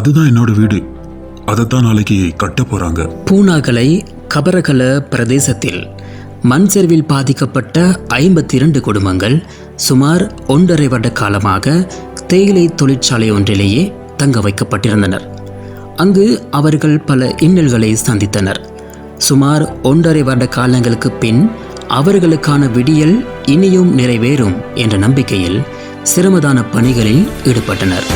அதுதான் என்னோட வீடு. அதைத்தான் நாளைக்கு கட்ட போறாங்க. பூனாகலை கபரகல பிரதேசத்தில் மண் சரிவில் பாதிக்கப்பட்ட 52 குடும்பங்கள் சுமார் 1.5 வருட காலமாக தேயிலை தொழிற்சாலை ஒன்றிலேயே தங்க வைக்கப்பட்டிருந்தனர். அங்கு அவர்கள் பல இன்னல்களை சந்தித்தனர். சுமார் 1.5 வருட காலங்களுக்கு பின் அவர்களுக்கான விடியல் இனியும் நிறைவேறும் என்ற நம்பிக்கையில் சிரமதான பணிகளில் ஈடுபட்டனர்.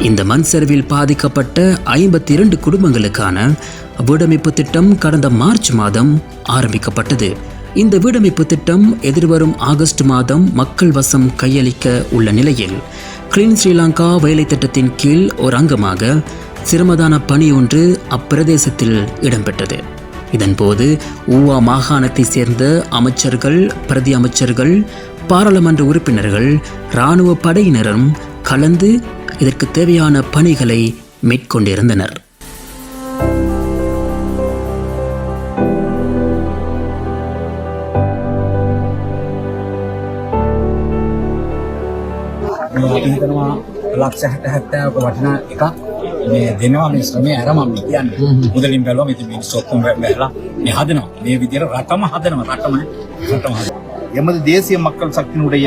இந்த மண் சரிவில் பாதிக்கப்பட்ட 52 குடும்பங்களுக்கான வீடமைப்பு திட்டம் கடந்த மார்ச் மாதம் ஆரம்பிக்கப்பட்டது. இந்த வீடமைப்பு திட்டம் எதிர்வரும் ஆகஸ்ட் மாதம் மக்கள் வசம் கையளிக்க உள்ள நிலையில் கிளீன் ஸ்ரீலங்கா வேலை திட்டத்தின் கீழ் ஒரு அங்கமாக சிரமதான பணி ஒன்று அப்பிரதேசத்தில் இடம்பெற்றது. இதன்போது ஊவா மாகாணத்தை சேர்ந்த அமைச்சர்கள், பிரதி அமைச்சர்கள், பாராளுமன்ற உறுப்பினர்கள், இராணுவ படையினரும் கலந்து இதற்கு தேவையான பணிகளை மேற்கொண்டிருந்தனர். ලක්ෂ 70ක වටිනා එකක් මේ දෙනවා මේ ශ්‍රමය අරම මම කියන්නේ මුදලින් බැලුවම ඉතින් මිනිස්සු ඔක්කොම බැලලා මේ හදනවා මේ විදියට රටම හදනවා. எமது தேசிய மக்கள் சக்தியினுடைய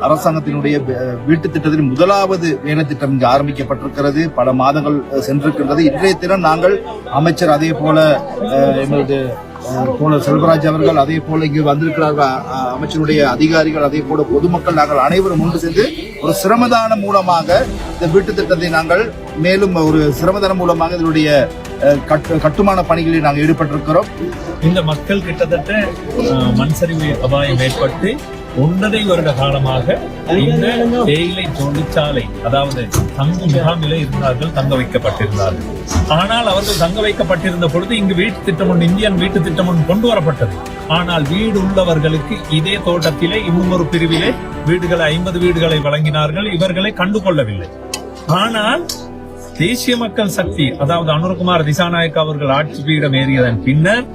அரசாங்கத்தினுடைய வீட்டு திட்டத்தின் முதலாவது வேலை திட்டம் இங்கு ஆரம்பிக்கப்பட்டிருக்கிறது. பல மாதங்கள் சென்றிருக்கின்றது. இன்றைய தினம் நாங்கள் அமைச்சர், அதே போல எமது செல்வராஜ் அவர்கள், அதே போல இங்கு வந்திருக்கிறார்கள் அமைச்சருடைய அதிகாரிகள், அதே போல பொதுமக்கள், நாங்கள் அனைவரும் ஒன்று சேர்ந்து ஒரு சிரமதானம் மூலமாக இந்த வீட்டு திட்டத்தை நாங்கள் மேலும் ஒரு சிரமதானம் மூலமாக இதனுடைய கட்டுமான பணிகளில் நாங்கள் ஈடுபட்டிருக்கிறோம். இந்த மக்கள் கிட்டத்தட்ட மண் சரிவு அபாயம் ஏற்பட்டு 1.5 வருட காலமாக இந்த தேயிலை தொழிற்சாலை, அதாவது தங்கு முகாமிலே இருந்தார்கள், தங்க வைக்கப்பட்டிருந்தார்கள். ஆனால் அவர்கள் தங்க வைக்கப்பட்டிருந்த பொழுது இங்கு வீட்டு திட்டம் ஒன்று, இந்தியன் வீட்டு திட்டம் ஒன்று கொண்டு வரப்பட்டது. ஆனால் வீடு உள்ளவர்களுக்கு இதே தோட்டத்திலே இன்னும் ஒரு பிரிவிலே வீடுகளை 50 வீடுகளை வழங்கினார்கள். இவர்களை கண்டுகொள்ளவில்லை. ஆனால் தேசிய மக்கள் சக்தி, அதாவது அனுரகுமார் திசாநாயக் அவர்கள் ஆட்சி பீடம் ஏறியதன் பின்னர்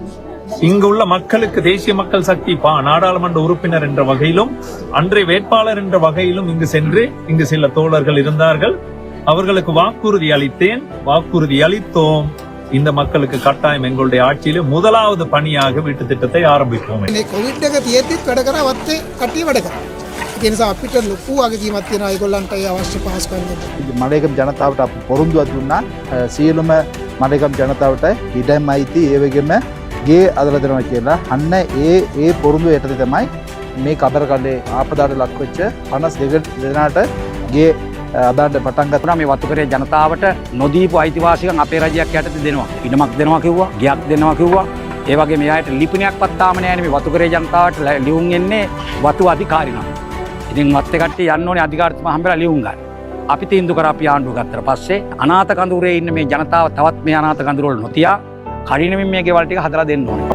இங்கு உள்ள மக்களுக்கு தேசிய மக்கள் சக்தி நாடாளுமன்ற உறுப்பினர் என்ற வகையிலும் அன்றைய வேட்பாளர் என்ற வகையிலும் இங்கு சென்று இங்கு சில தோழர்கள் இருந்தார்கள். அவர்களுக்கு வாக்குறுதி அளித்தோம். இந்த மக்களுக்கு கட்டாயம் எங்களுடைய ஆட்சியிலே முதலாவது பணியாக வீட்டு திட்டத்தை ஆரம்பிப்போம். මඩේගම් ජනතාවට අප පොරොන්දුවක් දුන්නා සියලුම මඩේගම් ජනතාවට ඉඩම් අයිති ඒ වගේම ගේ අදලා දෙනවා කියලා. අන්න ඒ පොරොන්දුව යටතේ තමයි මේ කබරකඩේ ආපදාට ලක් වෙච්ච 52 දෙනාට ගේ අදාන්න පටන් ගත්තා. මේ වතුකරේ ජනතාවට නොදීපු අයිතිවාසිකම් අපේ රජයක් යටතේ දෙනවා. ඉඩමක් දෙනවා කිව්වා, ගයක් දෙනවා කිව්වා. ඒ වගේ මේ අයට ලිපිනයක්වත් තාම නැහැ. මේ වතුකරේ ජනතාවට ලියුම් එන්නේ වතු අධිකාරිනවා. ඉතින් මත් කට්ටිය යන්න ඕනේ අධිකාරිතුමා හම්බෙලා ලියුම් ගන්න. අපි තීන්දුව කරා අපි ආණ්ඩුව ගත්තට පස්සේ අනාථ කඳුරේ ඉන්න මේ ජනතාව තවත් මේ අනාථ කඳුර වල නොතියා කඩිනමින් මේ ගෙවල් ටික හදලා දෙන්න ඕනේ.